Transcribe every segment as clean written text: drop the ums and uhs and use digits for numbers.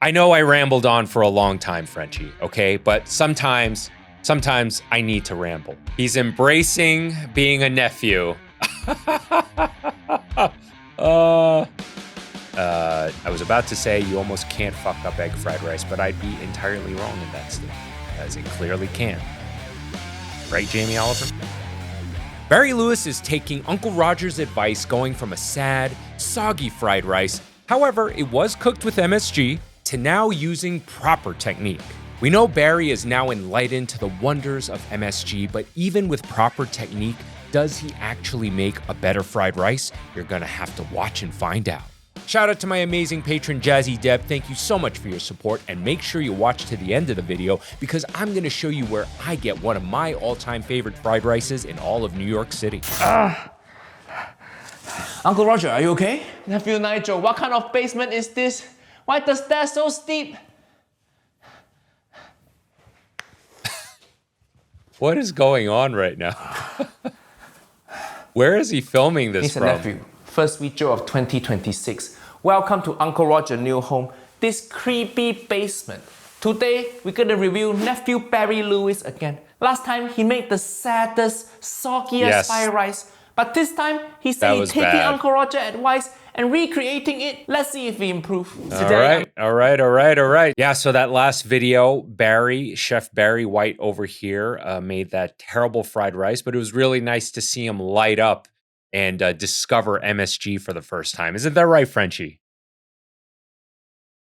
I know I rambled on for a long time, Frenchie, okay? But sometimes I need to ramble. He's embracing being a nephew. I was about to say you almost can't fuck up egg fried rice, but I'd be entirely wrong in that statement, as it clearly can. Right, Jamie Oliver? Barry Lewis is taking Uncle Roger's advice, going from a sad, soggy fried rice, however, it was cooked with MSG, to now using proper technique. We know Barry is now enlightened to the wonders of MSG, but even with proper technique, does he actually make a better fried rice? You're gonna have to watch and find out. Shout out to my amazing patron JazzyDeb. Thank you so much for your support, and make sure you watch to the end of the video because I'm gonna show you where I get one of my all-time favorite fried rices in all of New York City. Uncle Roger, are you okay? Nephew Nigel, what kind of basement is this? Why the stairs so steep? What is going on right now? Where is he filming this from? Nephew, first video of 2026. Welcome to Uncle Roger's new home, this creepy basement. Today, we're gonna review Nephew Barry Lewis again. Last time, he made the saddest, soggiest fried rice. But this time, he said he's taking Uncle Roger's advice and recreating it. Let's see if we improve. All right. Yeah, so that last video, Chef Barry White over here made that terrible fried rice, but it was really nice to see him light up and discover MSG for the first time. Isn't that right, Frenchie?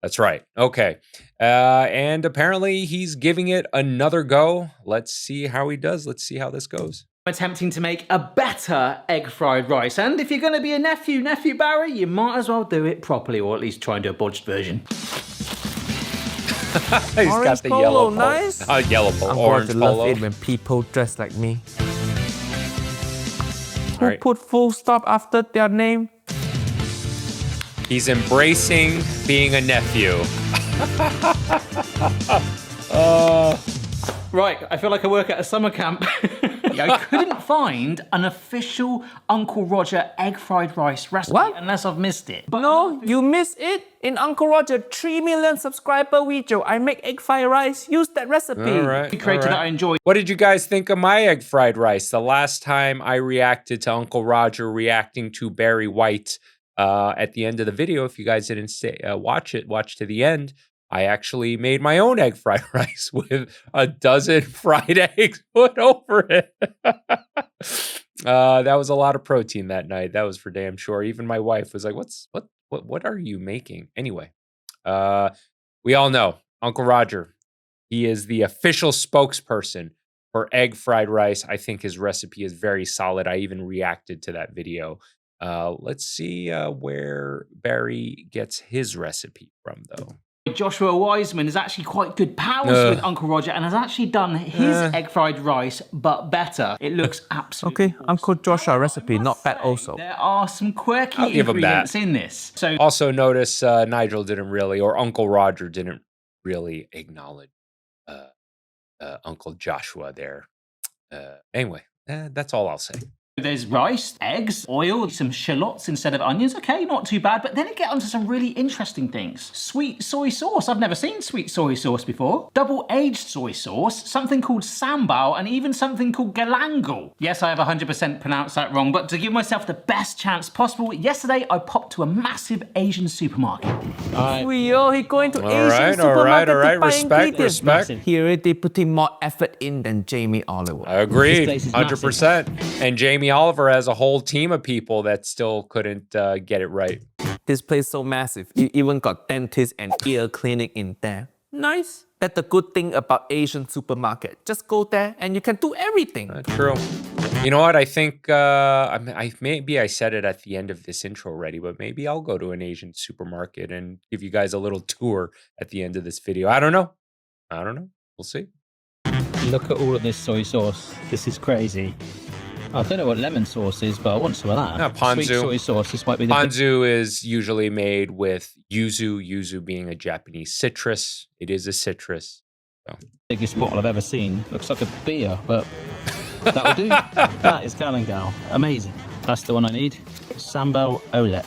That's right. Okay. And apparently he's giving it another go. Let's see how he does. Let's see how this goes. Attempting to make a better egg fried rice, and if you're going to be a nephew Barry, you might as well do it properly, or at least try and do a bodged version. He's got the yellow polo. Nice. Yellow polo, orange polo. Love it when people dress like me. Who put full stop after their name? He's embracing being a nephew. Right, I feel like I work at a summer camp. I couldn't find an official Uncle Roger egg fried rice recipe unless I've missed it. But no, you missed it. In Uncle Roger 3 million subscriber video, I make egg fried rice. Use that recipe. All right. That I enjoyed. What did you guys think of my egg fried rice? The last time I reacted to Uncle Roger reacting to Barry White at the end of the video, if you guys didn't watch to the end, I actually made my own egg fried rice with a dozen fried eggs put over it. That was a lot of protein that night. That was for damn sure. Even my wife was like, what are you making? Anyway, we all know Uncle Roger. He is the official spokesperson for egg fried rice. I think his recipe is very solid. I even reacted to that video. Let's see where Barry gets his recipe from, though. Joshua Wiseman is actually quite good pals with Uncle Roger and has actually done his egg fried rice, but better. It looks absolutely okay. Uncle Joshua recipe, not bad also. There are some quirky ingredients in this. So also notice Nigel didn't really, or Uncle Roger didn't really acknowledge Uncle Joshua there. Anyway, that's all I'll say. There's rice, eggs, oil, some shallots instead of onions. Okay, not too bad. But then you get onto some really interesting things. Sweet soy sauce. I've never seen sweet soy sauce before. Double-aged soy sauce, something called sambal, and even something called galangal. Yes, I have 100% pronounced that wrong, but to give myself the best chance possible, yesterday I popped to a massive Asian supermarket. He going to Asian supermarket all right. Respect. He already putting more effort in than Jamie Oliver. I agree, 100%. And Jamie Oliver has a whole team of people that still couldn't get it right. This place so massive. You even got dentist and ear clinic in there. Nice. That's the good thing about Asian supermarket. Just go there and you can do everything. True. You know what? I think maybe I said it at the end of this intro already, but maybe I'll go to an Asian supermarket and give you guys a little tour at the end of this video. I don't know. We'll see. Look at all of this soy sauce. This is crazy. I don't know what lemon sauce is, but I want some of that. No, ponzu. Sweet soy sauce. This might be the ponzu is usually made with yuzu. Yuzu being a Japanese citrus. It is a citrus. So. Biggest bottle I've ever seen. Looks like a beer, but that'll do. That is galangal. Amazing. That's the one I need. Sambal Olek,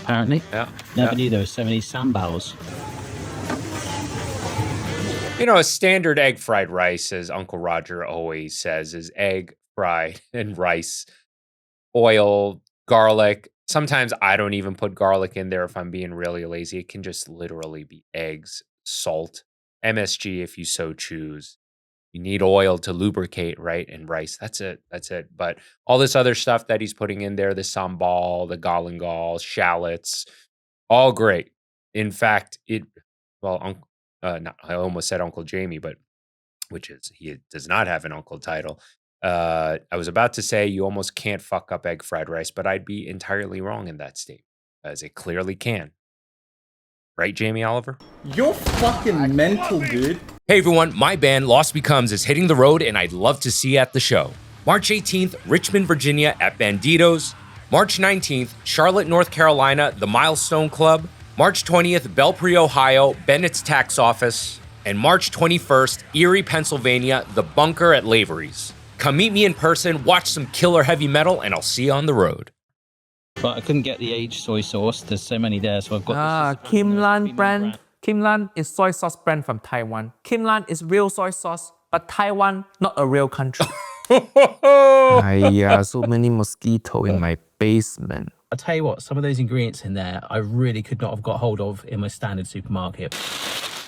apparently. Yeah. Never knew there were so many sambals. You know, a standard egg fried rice, as Uncle Roger always says, is egg fried and rice, oil, garlic. Sometimes I don't even put garlic in there if I'm being really lazy. It can just literally be eggs, salt, MSG if you so choose. You need oil to lubricate, right? And rice. That's it. That's it. But all this other stuff that he's putting in there, the sambal, the galangal, shallots, all great. In fact, I almost said Uncle Jamie, but which is he does not have an uncle title. I was about to say you almost can't fuck up egg fried rice, but I'd be entirely wrong in that statement, as it clearly can. Right, Jamie Oliver? You're fucking mental, dude. Hey everyone, my band Lost Becomes is hitting the road and I'd love to see you at the show. March 18th, Richmond, Virginia at Banditos. March 19th, Charlotte, North Carolina, the Milestone Club. March 20th, Belpre, Ohio, Bennett's Tax Office. And March 21st, Erie, Pennsylvania, the Bunker at Lavery's. Come meet me in person, watch some killer heavy metal, and I'll see you on the road. But I couldn't get the aged soy sauce. There's so many there, so I've got Kim Lan brand. Kim Lan is soy sauce brand from Taiwan. Kim Lan is real soy sauce, but Taiwan, not a real country. So many mosquitoes in my basement. I'll tell you what, some of those ingredients in there, I really could not have got hold of in my standard supermarket.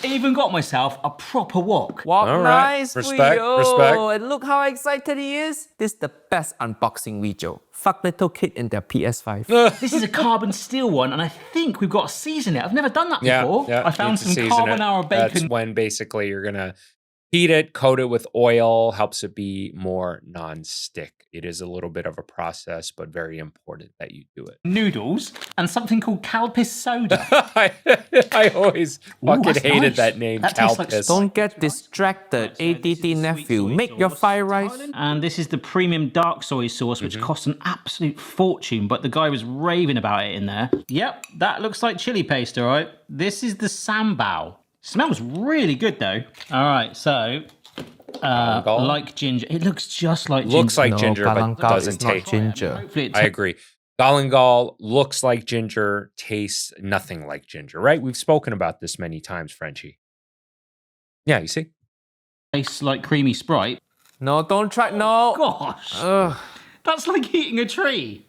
Even got myself a proper wok. Walk All right. nice Respect, video. respect. And look how excited he is. This is the best unboxing video. Fuck little kid in their PS5. This is a carbon steel one, and I think we've got to season it. I've never done that before. Yeah, I found need to some season carbonara it. bacon. That's when basically you're gonna heat it, coat it with oil, helps it be more non-stick. It is a little bit of a process, but very important that you do it. Noodles and something called Calpis soda. I always fucking that's hated nice. that name, That tastes like Calpis. Don't get distracted, ADD nephew. Make your fried rice. And this is the premium dark soy sauce, which costs an absolute fortune, but the guy was raving about it in there. Yep, that looks like chili paste, all right? This is the sambal. Smells really good, though. All right, so, like ginger. It looks just like ginger. Looks like No, ginger, but galangal doesn't is not taste. ginger. Hopefully it I agree. Galangal looks like ginger, tastes nothing like ginger, right? We've spoken about this many times, Frenchie. Yeah, you see? tastes like creamy Sprite. No, don't try. No. Gosh, Ugh. that's like eating a tree.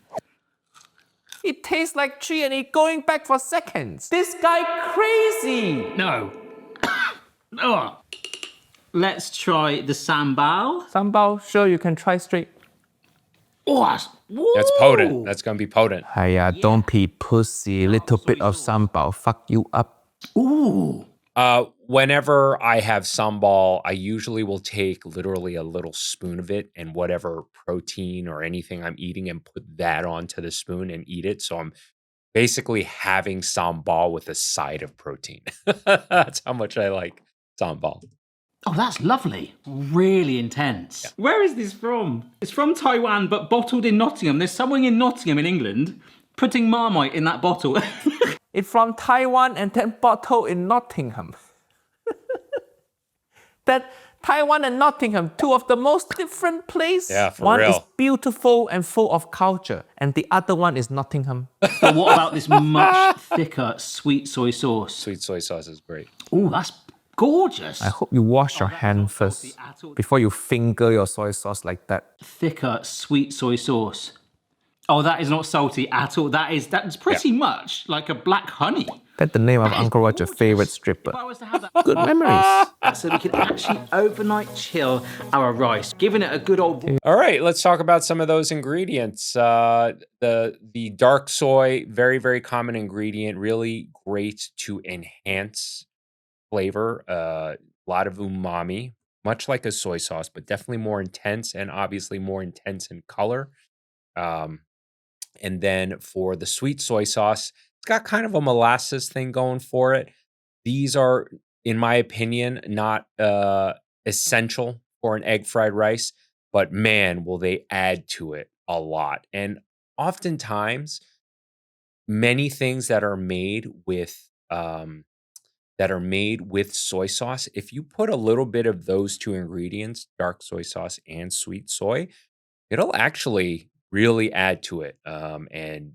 It tastes like tree and it going back for seconds. This guy crazy. No. Ugh. Let's try the sambal. Sambal, sure you can try straight. Oh, That's potent. That's going to be potent. Hiya, don't be pussy. Little bit of sambal fuck you up. Ooh. Whenever I have sambal, I usually will take literally a little spoon of it and whatever protein or anything I'm eating and put that onto the spoon and eat it. So I'm basically having sambal with a side of protein. That's how much I like sambal. Oh, that's lovely. Really intense. Yeah. Where is this from? It's from Taiwan, but bottled in Nottingham. There's someone in Nottingham in England putting Marmite in that bottle. It's from Taiwan and then bottled in Nottingham. That Taiwan and Nottingham, two of the most different places. Yeah, for one real. is beautiful and full of culture, and the other one is Nottingham. But what about this much thicker sweet soy sauce? Sweet soy sauce is great. Oh, that's gorgeous. I hope you wash your hand first before you finger your soy sauce like that. Thicker sweet soy sauce. Oh, that is not salty at all. That's pretty much like a black honey. That's the name of Uncle Roger's favorite stripper. If I was to have that, Good memories. so we can actually overnight chill our rice, giving it a good old. All right, let's talk about some of those ingredients. The dark soy, very, very common ingredient, really great to enhance flavor. A lot of umami, much like a soy sauce, but definitely more intense and obviously more intense in color. And then for the sweet soy sauce, it's got kind of a molasses thing going for it. These are, in my opinion, not essential for an egg fried rice, but man, will they add to it a lot. And oftentimes, many things that are made with soy sauce, if you put a little bit of those two ingredients, dark soy sauce and sweet soy, it'll actually really add to it, and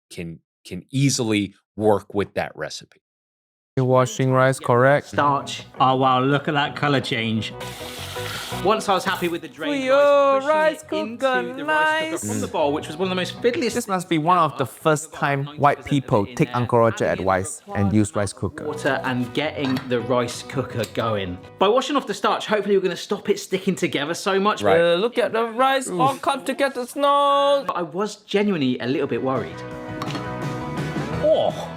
can easily work with that recipe. You're washing rice, correct? Starch. Oh wow, look at that color change. Once I was happy with the drained Your rice, rice pushing it cooker, into the rice cooker nice. from the bowl, which was one of the most fiddliest. This must be one of the first time white people take Uncle Roger advice and use rice cooker. Water and getting the rice cooker going. By washing off the starch, hopefully we're going to stop it sticking together so much. Right. Look at the rice all cut together, snow. But I was genuinely a little bit worried. Oh.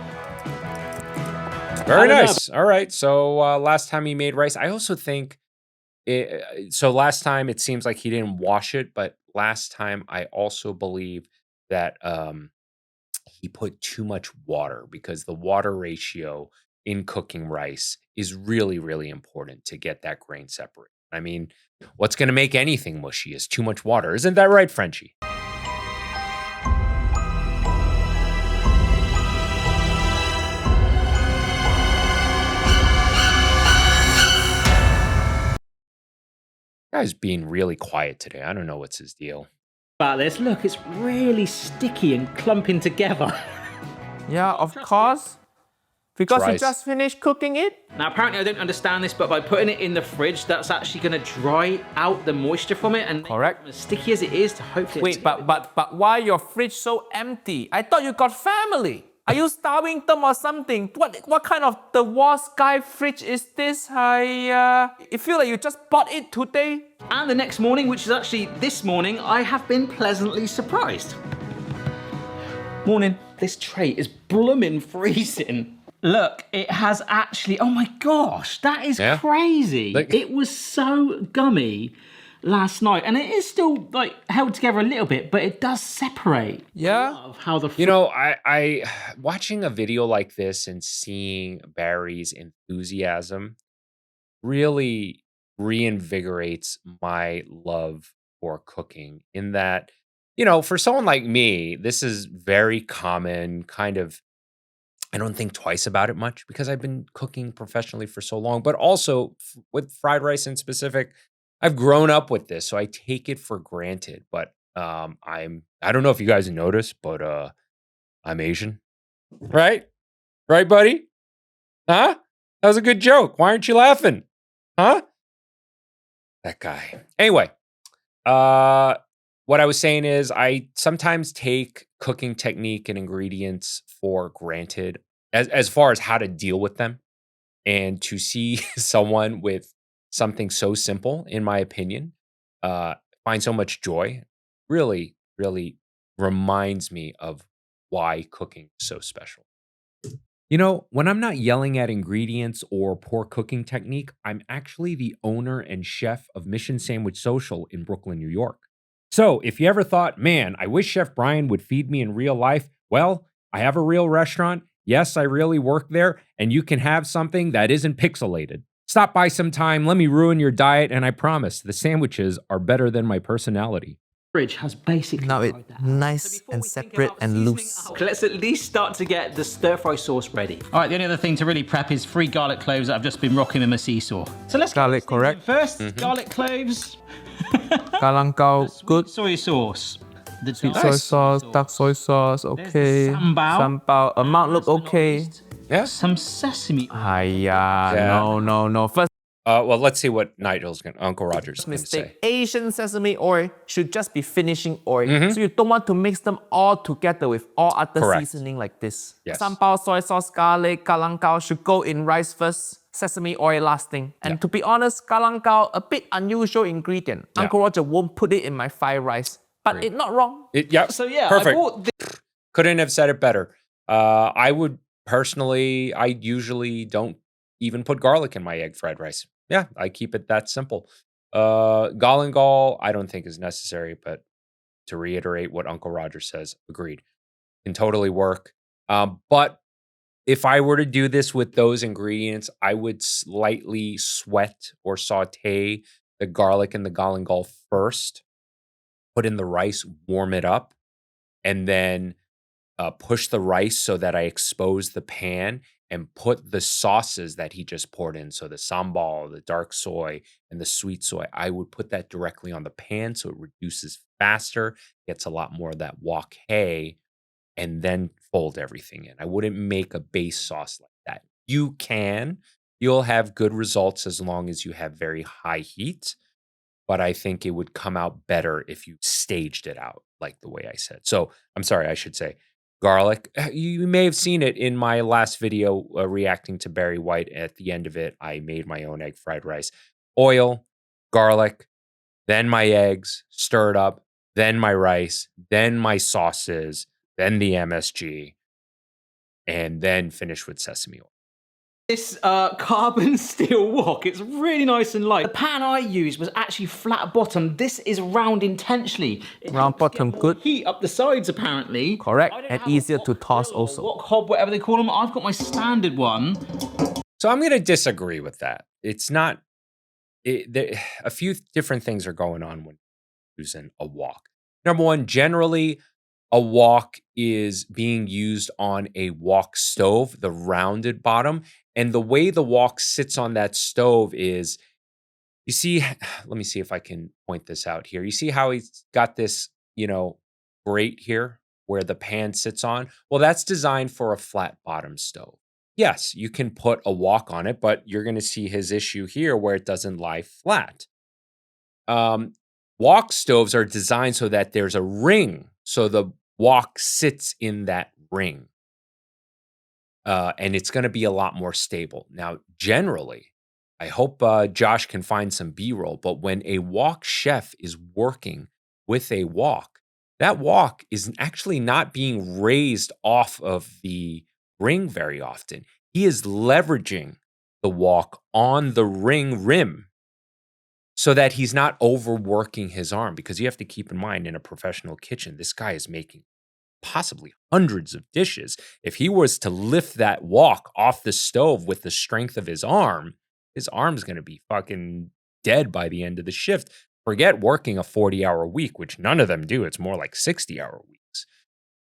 Very nice. All right. So last time he made rice, I also think so last time it seems like he didn't wash it, but last time I also believe that he put too much water, because the water ratio in cooking rice is really, really important to get that grain separate. I mean, what's going to make anything mushy is too much water. Isn't that right, Frenchie? Guy's being really quiet today. I don't know what's his deal. About this, look, it's really sticky and clumping together. Yeah, of course. Because you rice. just finished cooking it. Now, apparently I don't understand this, but by putting it in the fridge, that's actually going to dry out the moisture from it and Correct. as sticky as it is to hopefully... Wait, but why your fridge so empty? I thought you got family. Are you starving them or something? What kind of the war sky fridge is this? I feel like you just bought it today. And the next morning, which is actually this morning, I have been pleasantly surprised. Morning. This tray is blooming freezing. Look, it has actually, oh my gosh, that is crazy. It was so gummy last night, and it is still like held together a little bit, but it does separate. Yeah. Of how the You know, I watching a video like this and seeing Barry's enthusiasm really reinvigorates my love for cooking, in that, you know, for someone like me, this is very common, kind of. I don't think twice about it much because I've been cooking professionally for so long, but also with fried rice in specific, I've grown up with this, so I take it for granted. But I don't know if you guys noticed, but I'm Asian. Right? Right, buddy? Huh? That was a good joke. Why aren't you laughing? Huh? That guy. Anyway, what I was saying is I sometimes take cooking technique and ingredients for granted as far as how to deal with them. And to see someone with something so simple, in my opinion, find so much joy, really, really reminds me of why cooking is so special. You know, when I'm not yelling at ingredients or poor cooking technique, I'm actually the owner and chef of Mission Sandwich Social in Brooklyn, New York. So if you ever thought, man, I wish Chef Brian would feed me in real life, well, I have a real restaurant. Yes, I really work there, and you can have something that isn't pixelated. Stop by sometime, let me ruin your diet, and I promise the sandwiches are better than my personality. fridge has basically Now it dried that out. nice So before and we think separate about and seasoning loose. up, let's at least start to get the stir-fry sauce ready. All right, the only other thing to really prep is 3 garlic cloves that I've just been rocking in my seesaw. So let's Garlic, get these things in correct. first. Garlic cloves, Galang Gao, good. soy sauce, the Sweet dark soy sauce, dark soy sauce, okay. sambal. Sambal, amount look Last but not okay. least, Yeah. some sesame. No. First Well, let's see what Uncle Roger's going to mistake. say. Asian sesame oil should just be finishing oil. So you don't want to mix them all together with all other Correct. seasoning like this. Yes. Sambal, soy sauce, garlic, galang gao should go in rice first. Sesame oil lasting. And to be honest, galang gao, a bit unusual ingredient. Yeah. Uncle Roger won't put it in my fried rice. But it's not wrong. So yeah, Perfect. I bought this. Couldn't have said it better. I would personally, I usually don't even put garlic in my egg fried rice. Yeah, I keep it that simple. Galangal, I don't think is necessary, but to reiterate what Uncle Roger says, agreed. Can totally work. But if I were to do this with those ingredients, I would slightly sweat or saute the garlic and the galangal first, put in the rice, warm it up, and then push the rice so that I expose the pan and put the sauces that he just poured in. So the sambal, the dark soy, and the sweet soy, I would put that directly on the pan so it reduces faster, gets a lot more of that wok hei, and then fold everything in. I wouldn't make a base sauce like that You'll have good results as long as you have very high heat. But I think it would come out better if you staged it out like the way I said. So I'm sorry, I should say garlic. You may have seen it in my last video reacting to Barry White. At the end of it, I made my own egg fried rice. Oil, garlic, then my eggs, stirred up, then my rice, then my sauces, then the MSG, and then finish with sesame oil. This carbon steel wok, it's really nice and light. The pan I used was actually flat bottom. This is round intentionally. Round bottom, good. Heat up the sides apparently. Correct, I don't and have a easier wok to toss grill or also. Wok hob, whatever they call them. I've got my standard one. So I'm going to disagree with that. It's not, a few different things are going on when using a wok. Number one, generally, a wok is being used on a wok stove, the rounded bottom. And the way the wok sits on that stove is, you see, let me see if I can point this out here. You see how he's got this, grate here where the pan sits on? Well, that's designed for a flat bottom stove. Yes, you can put a wok on it, but you're going to see his issue here where it doesn't lie flat. Wok stoves are designed so that there's a ring, so the wok sits in that ring. And it's going to be a lot more stable. Now, generally, I hope Josh can find some B-roll, but when a wok chef is working with a wok, that wok is actually not being raised off of the ring very often. He is leveraging the wok on the ring rim so that he's not overworking his arm, because you have to keep in mind, in a professional kitchen, this guy is making possibly hundreds of dishes. If he was to lift that wok off the stove with the strength of his arm's going to be fucking dead by the end of the shift. Forget working a 40-hour week, which none of them do. It's more like 60-hour weeks.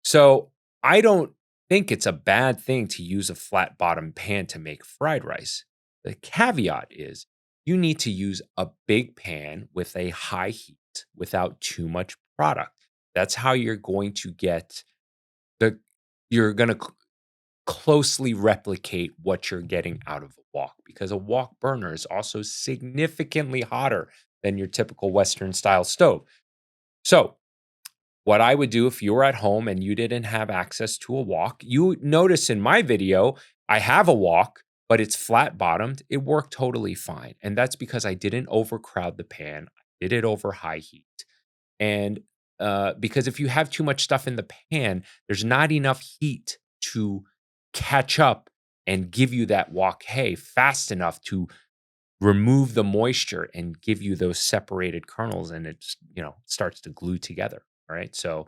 So I don't think it's a bad thing to use a flat bottom pan to make fried rice. The caveat is you need to use a big pan with a high heat without too much product. That's how you're going to get you're going to closely replicate what you're getting out of a wok, because a wok burner is also significantly hotter than your typical Western style stove. So what I would do if you were at home and you didn't have access to a wok, you notice in my video, I have a wok, but it's flat bottomed. It worked totally fine. And that's because I didn't overcrowd the pan. I did it over high heat. And because if you have too much stuff in the pan, there's not enough heat to catch up and give you that wok hay fast enough to remove the moisture and give you those separated kernels, and it starts to glue together. All right. So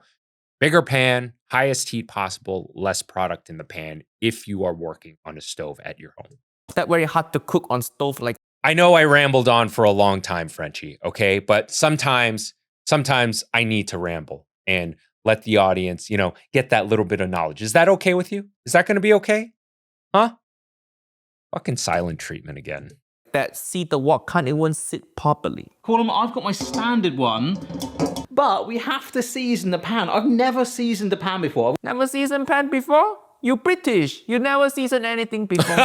bigger pan, highest heat possible, less product in the pan if you are working on a stove at your home. That very hard to cook on stove like. I know I rambled on for a long time, Frenchy, okay? But sometimes I need to ramble and let the audience, get that little bit of knowledge. Is that okay with you? Is that going to be okay? Huh? Fucking silent treatment again. That see the wok can't even sit properly. Call them, I've got my standard one, but we have to season the pan. I've never seasoned the pan before. Never seasoned pan before? You British. You never seasoned anything before.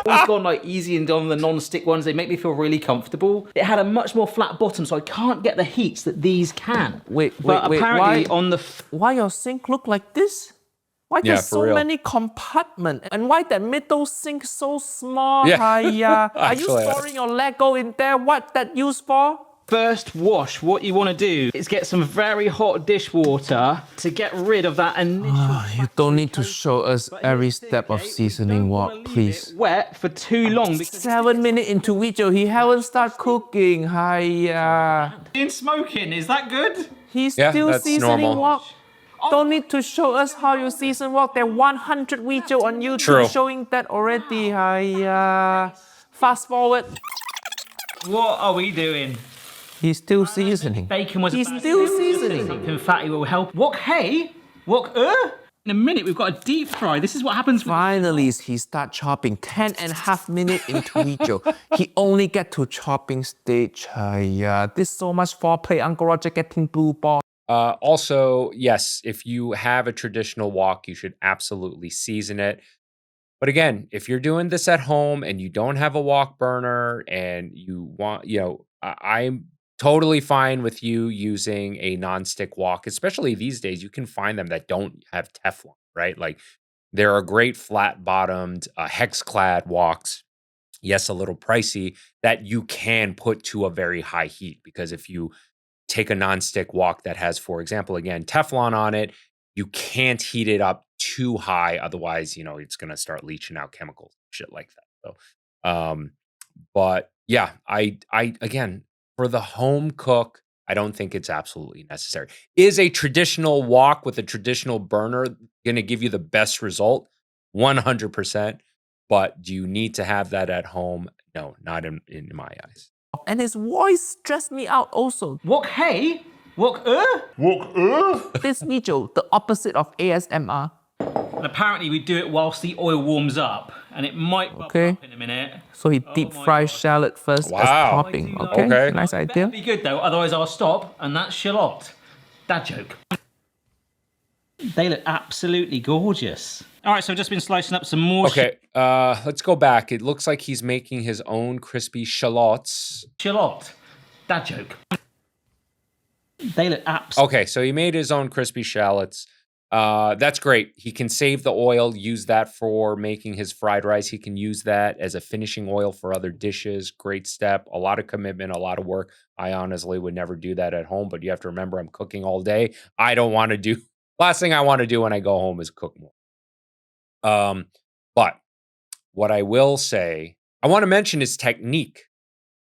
Always gone like easy and on the non-stick ones. They make me feel really comfortable. It had a much more flat bottom, so I can't get the heats that these can. Wait, apparently why, on the why your sink look like this? Why there's so real. many compartments? And why that middle sink so small? Yeah. Are you storing your Lego in there? What that used for? first wash, what you want to do is get some very hot dishwater to get rid of that initial... You don't need to show us every step of seasoning wok, please. Wet for too long. 7 minutes into video, he haven't started cooking. Hiya. In smoking, is that good? He's Yeah, still that's seasoning normal. wok. Don't need to show us how you season wok. There are 100 videos on YouTube True. showing that already. Hiya. Fast forward. What are we doing? He's still seasoning. Bacon was... He's still seasoning. And fatty will help. Wok hey? Wok In a minute, we've got a deep fry. This is what happens with... Finally, he start chopping 10.5 minutes into video. He only get to chopping stage. This so much foreplay. Uncle Roger getting blue ball. Also, yes, if you have a traditional wok, you should absolutely season it. But again, if you're doing this at home and you don't have a wok burner and you want, I'm totally fine with you using a nonstick wok, especially these days. You can find them that don't have Teflon, right? Like there are great flat bottomed, hex clad woks. Yes, a little pricey that you can put to a very high heat, because if you take a nonstick wok that has, for example, again, Teflon on it, you can't heat it up too high. Otherwise, it's going to start leaching out chemicals, shit like that. So, but yeah, I again, for the home cook, I don't think it's absolutely necessary. Is a traditional wok with a traditional burner going to give you the best result? 100%. But do you need to have that at home? No, not in my eyes. And his voice stressed me out also. Wok hey? Wok This video, the opposite of ASMR. And apparently we do it whilst the oil warms up, and it might bubble up in a minute. So he deep fries shallot first as Wow. topping. Okay. Okay, nice Better idea. be good though, otherwise I'll stop, and that's shallot. Dad joke. They look absolutely gorgeous. All right, so I've just been slicing up some more Okay, let's go back. It looks like he's making his own crispy shallots. shallot. Dad joke. They look absolutely... Okay, so he made his own crispy shallots. That's great. He can save the oil, use that for making his fried rice. He can use that as a finishing oil for other dishes. Great step. A lot of commitment, a lot of work. I honestly would never do that at home, but you have to remember I'm cooking all day. I don't want to do... Last thing I want to do when I go home is cook more. But what I will say, I want to mention his technique.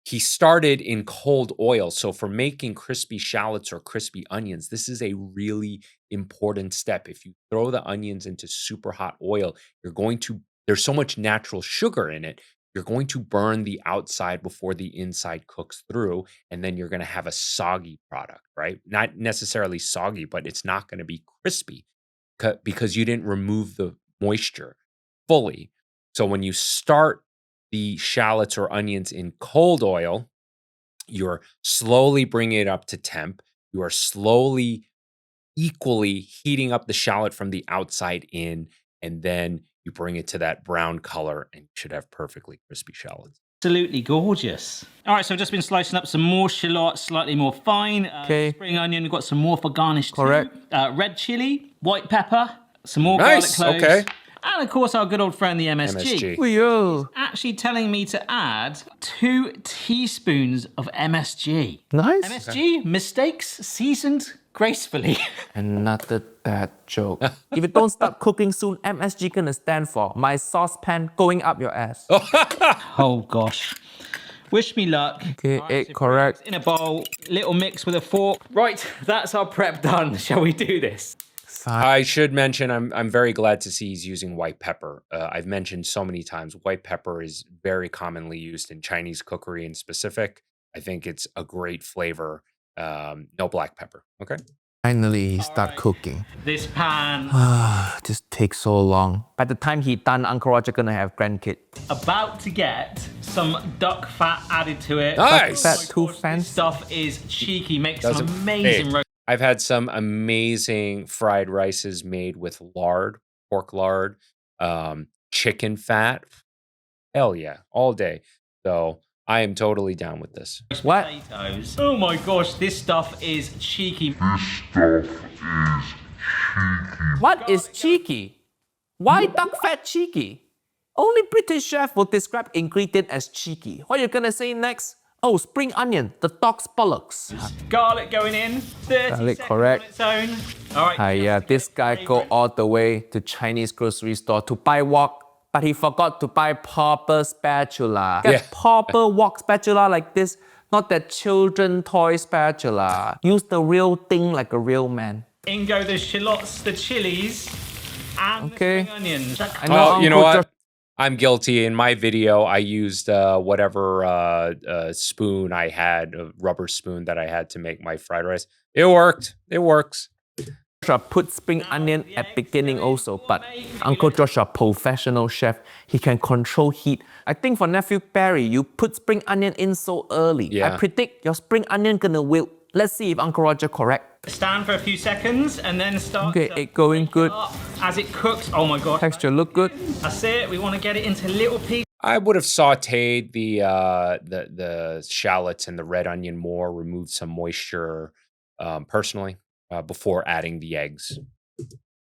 He started in cold oil. So for making crispy shallots or crispy onions, this is a really important step. If you throw the onions into super hot oil, there's so much natural sugar in it, you're going to burn the outside before the inside cooks through, and then you're going to have a soggy product, right? Not necessarily soggy, but it's not going to be crispy because you didn't remove the moisture fully. So when you start the shallots or onions in cold oil, you're slowly bringing it up to temp. You are slowly, equally heating up the shallot from the outside in, and then you bring it to that brown color and you should have perfectly crispy shallots. Absolutely gorgeous. All right, so I've just been slicing up some more shallots, slightly more fine. Okay. Spring onion, we've got some more for garnish too. Correct. Red chili, white pepper, some more Nice, garlic cloves. okay. And of course, our good old friend, the MSG. MSG. Yo, Actually telling me to add 2 teaspoons of MSG. nice. MSG, mistakes seasoned gracefully. Another bad joke. If you don't start cooking soon, MSG gonna stand for my saucepan going up your ass. Oh gosh. Wish me luck. Okay, All egg so correct. in a bowl, little mix with a fork. Right, that's our prep done. Shall we do this? I should mention, I'm very glad to see he's using white pepper. I've mentioned so many times, white pepper is very commonly used in Chinese cookery in specific. I think it's a great flavor. No black pepper. Okay. Finally, he start cooking. This pan Just takes so long. By the time he done, Uncle Roger gonna have grandkid. about to get some duck fat added to it. Nice. Fat too This fancy. stuff is cheeky. Makes Doesn't- some amazing Hey, roast. I've had some amazing fried rices made with lard, pork lard, chicken fat. Hell yeah, all day. So I am totally down with this. What? Potatoes. Oh my gosh, this stuff is cheeky. What is cheeky? Why duck fat cheeky? Only British chef will describe ingredient as cheeky. What are you gonna say next? Oh, spring onion, the dog's bollocks. Garlic going in. 30 Garlic, seconds correct. on its own. All right. Yeah, this guy go all the way to Chinese grocery store to buy wok, but he forgot to buy proper spatula. Get Yeah. proper wok spatula like this, not that children toy spatula. Use the real thing like a real man. In go the shallots, the chilies, and Okay. the spring onions. I know Well, you know Uncle what? I'm guilty. In my video, I used whatever spoon I had, a rubber spoon that I had to make my fried rice. It worked. It works. Joshua put spring onion at beginning also, but Uncle Joshua, professional chef, he can control heat. I think for nephew Barry, you put spring onion in so early. I Yeah. predict your spring onion gonna wilt. Let's see if Uncle Roger correct. Stand for a few seconds and then start. Okay, it going good. As it cooks. Oh my god. Texture look good. That's it. We want to get it into little pieces. I would have sauteed the shallots and the red onion more, removed some moisture personally before adding the eggs.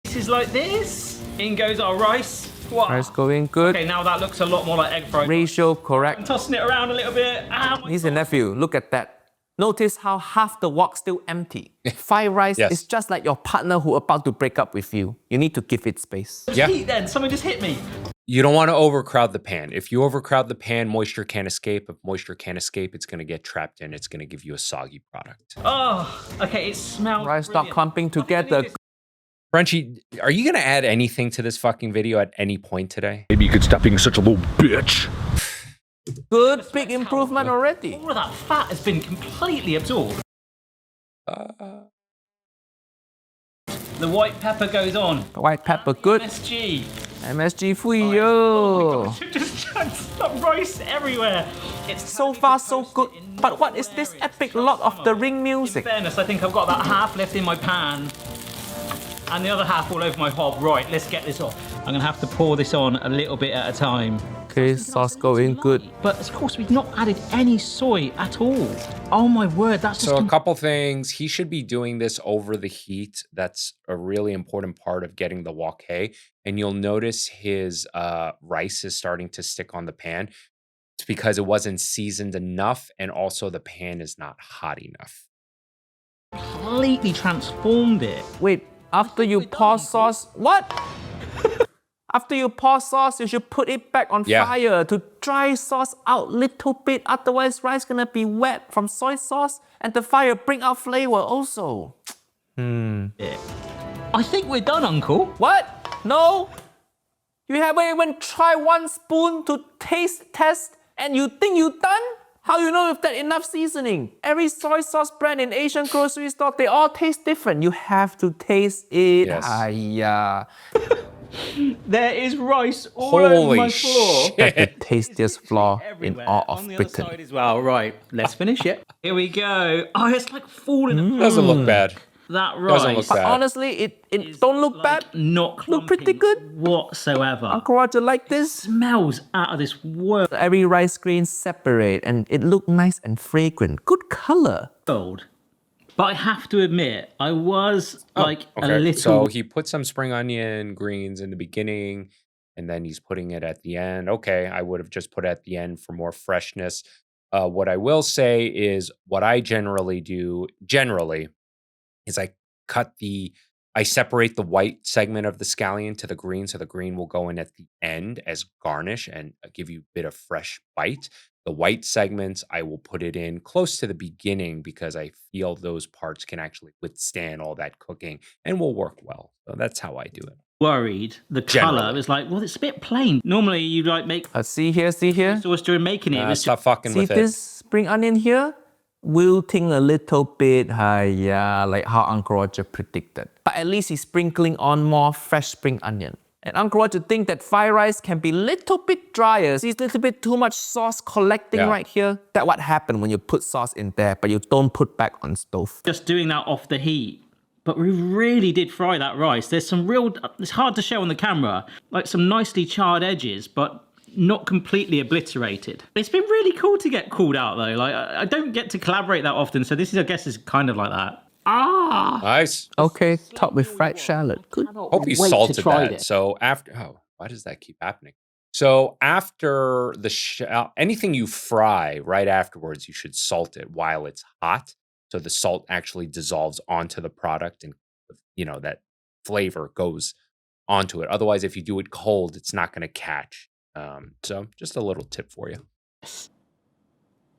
Pieces like this. In goes our rice. Wow. Rice going good. Okay, now that looks a lot more like egg fried. Ratio I'm correct. tossing it around a little bit. Niece and nephew, look at that. Notice how half the wok still empty. Fried rice Yes. is just like your partner who about to break up with you. You need to give it space. Yeah. Heat then. Someone just hit me. You don't want to overcrowd the pan. If you overcrowd the pan, moisture can't escape. If moisture can't escape, it's going to get trapped in. It's going to give you a soggy product. Oh, okay. It smells. Rice start brilliant. clumping together. Frenchie, are you going to add anything to this fucking video at any point today? Maybe you could stop being such a little bitch. Good, big improvement already. All of that fat has been completely absorbed. The white pepper goes on. White pepper good. MSG. MSG for you. Just rice everywhere. It's So far so good. But what is this epic Lord of the Ring In music? fairness, I think I've got about half left in my pan. And the other half all over my hob. Right, let's get this off. I'm gonna have to pour this on a little bit at a time. Okay, sauce going good. But of course, we've not added any soy at all. Oh my word, that's just So a couple things. He should be doing this over the heat. That's a really important part of getting the wok hay. And you'll notice his rice is starting to stick on the pan. It's because it wasn't seasoned enough, and also the pan is not hot enough. completely transformed it. Wait, after you pour sauce, what? After you pour sauce, you should put it back on Yeah. fire to dry sauce out little bit. Otherwise, rice gonna be wet from soy sauce, and the fire bring out flavor also. I think we're done, Uncle. What? No? You haven't even tried 1 spoon to taste test, and you think you done? How you know if that enough seasoning? Every soy sauce brand in Asian grocery store, they all taste different. You have to taste it. Yes. Aiya. There is rice all over Holy my floor. shit. The tastiest floor in Everywhere. all of On the Britain. other side as well. Right, let's finish it. Here we go. Oh, it's like falling apart. Doesn't look bad. That Doesn't look rice But bad. honestly, it don't look bad. not Look pretty clumping good. whatsoever. Uncle Roger like this. Smells out of this world. Every rice grain separate and it look nice and fragrant. Good color. But I have to admit, I was like a little. So he put some spring onion greens in the beginning, and then he's putting it at the end. Okay, I would have just put it at the end for more freshness. What I will say is what I generally do, is I separate the white segment of the scallion to the green, so the green will go in at the end as garnish and give you a bit of fresh bite. The white segments, I will put it in close to the beginning because I feel those parts can actually withstand all that cooking and will work well. So that's how I do it. Worried. The Generally. color was like, well, it's a bit plain. Normally, you like make See here. sauce during making it. It was Stop fucking See with this it. spring onion here? Wilting a little bit, like how Uncle Roger predicted. But at least he's sprinkling on more fresh spring onion. And Uncle Roger think that fried rice can be a little bit drier. See, it's a little bit too much sauce collecting Yeah. right here. That's what happened when you put sauce in there, but you don't put back on stove. just doing that off the heat. But we really did fry that rice. There's some real, it's hard to show on the camera, like some nicely charred edges, but not completely obliterated. It's been really cool to get called out though. Like I don't get to collaborate that often, so this is, I guess, is kind of like that. Nice. Okay, topped with fried shallot. Good. Hope you salted that. So after, why does that keep happening? So after the anything you fry right afterwards, you should salt it while it's hot, so the salt actually dissolves onto the product, and that flavor goes onto it. Otherwise, if you do it cold, it's not going to catch. So just a little tip for you.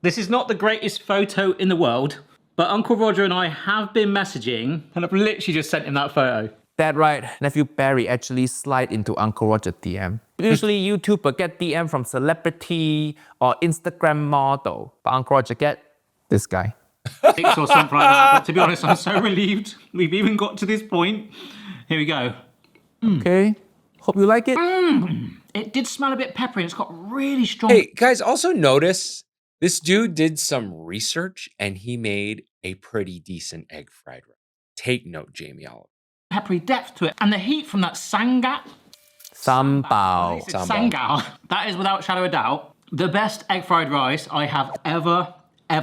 This is not the greatest photo in the world, but Uncle Roger and I have been messaging, and I've literally just sent him that photo. That right, nephew Barry actually slide into Uncle Roger DM. Usually YouTuber get DM from celebrity or Instagram model, but Uncle Roger get this guy. Pics or something like that. But to be honest, I'm so relieved we've even got to this point. Here we go. Okay, hope you like it. It did smell a bit peppery. It's got really strong. Hey, guys, also notice this dude did some research and he made a pretty decent egg fried rice. Take note, Jamie Oliver. Peppery depth to it. And the heat from that sambal. Sambal. Sangao. That is without shadow of doubt the best egg fried rice I have ever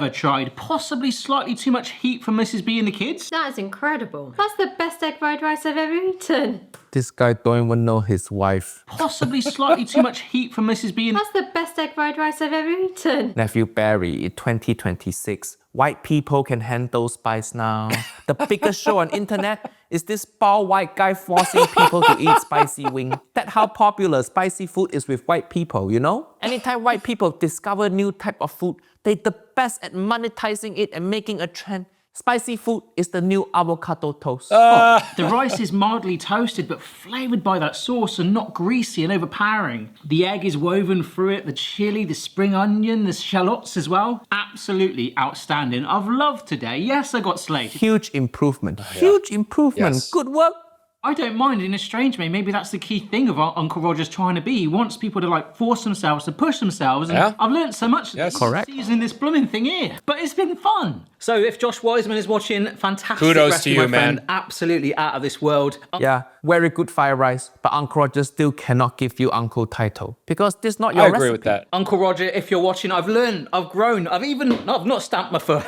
tried. Possibly slightly too much heat from Mrs. B and the kids. That is incredible. That's the best egg fried rice I've ever eaten. This guy don't even know his wife. Possibly slightly too much heat from Mrs. B and... That's the best egg fried rice I've ever eaten. Nephew Barry, in 2026, white people can handle spice now. The biggest show on internet is this bald white guy forcing people to eat spicy wing. That's how popular spicy food is with white people, you know? Anytime white people discover new type of food, they're the best at monetizing it and making a trend. Spicy food is the new avocado toast. The rice is mildly toasted but flavoured by that sauce and not greasy and overpowering. The egg is woven through it, the chili, the spring onion, the shallots as well. Absolutely outstanding. I've loved today. Yes, I got slated. Huge improvement. Huge improvement. Yes. Good work. I don't mind in a strange way. Maybe that's the key thing of Uncle Roger's trying to be. He wants people to like force themselves, to push themselves. And I've learned so much Correct. seasoning this blooming thing here. But it's been fun. So if Josh Wiseman is watching, fantastic Kudos recipe, to you, my friend. man. Absolutely out of this world. Yeah, very good fried rice, but Uncle Roger still cannot give you uncle title because this is not your I recipe. agree with that. Uncle Roger, if you're watching, I've learned, I've grown, I've not stamped my foot.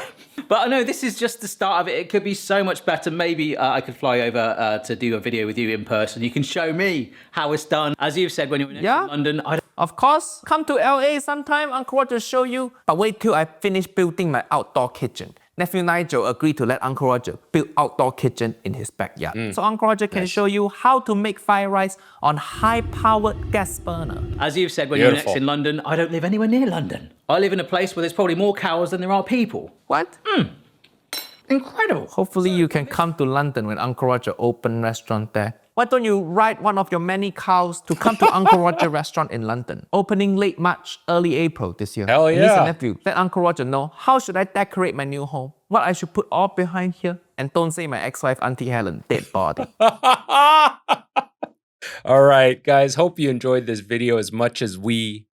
But I know this is just the start of it. It could be so much better. Maybe I could fly over to do a video with you in person. You can show me how it's done. As you've said, when you're in London, Of course, come to LA sometime, Uncle Roger show you. But wait till I finish building my outdoor kitchen. Nephew Nigel agreed to let Uncle Roger build outdoor kitchen in his backyard. So Uncle Roger can show you how to make fried rice on high-powered gas burner. As you've said, when you're next in London, I don't live anywhere near London. I live in a place where there's probably more cows than there are people. What? Incredible. Hopefully you can come to London when Uncle Roger open restaurant there. Why don't you ride one of your many cows to come to Uncle Roger restaurant in London? Opening late March, early April this year. Hell yeah. Niece and nephew, let Uncle Roger know how should I decorate my new home, what I should put all behind here, and don't say my ex-wife Auntie Helen, dead body. All right, guys, hope you enjoyed this video as much as we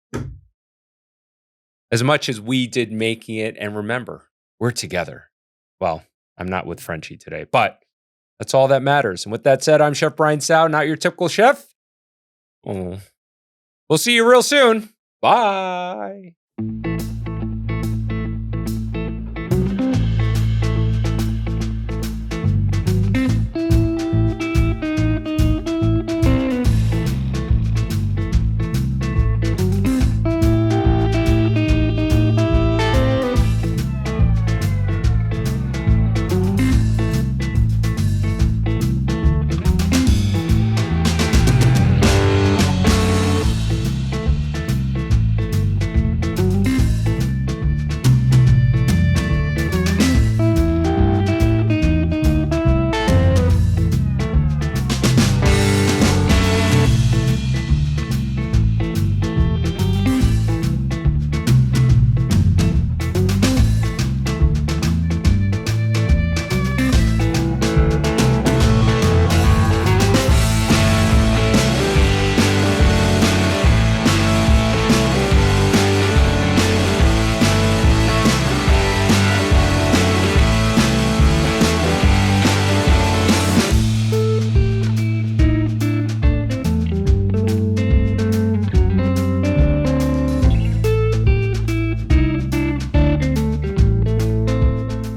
did making it. And remember, we're together. Well, I'm not with Frenchy today, but that's all that matters. And with that said, I'm Chef Brian Tsao, not your typical chef. We'll see you real soon. Bye.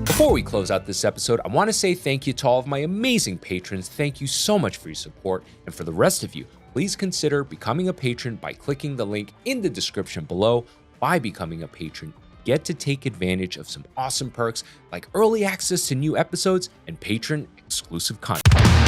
Before we close out this episode, I want to say thank you to all of my amazing patrons. Thank you so much for your support. And for the rest of you, please consider becoming a patron by clicking the link in the description below. By becoming a patron, get to take advantage of some awesome perks like early access to new episodes and patron exclusive content.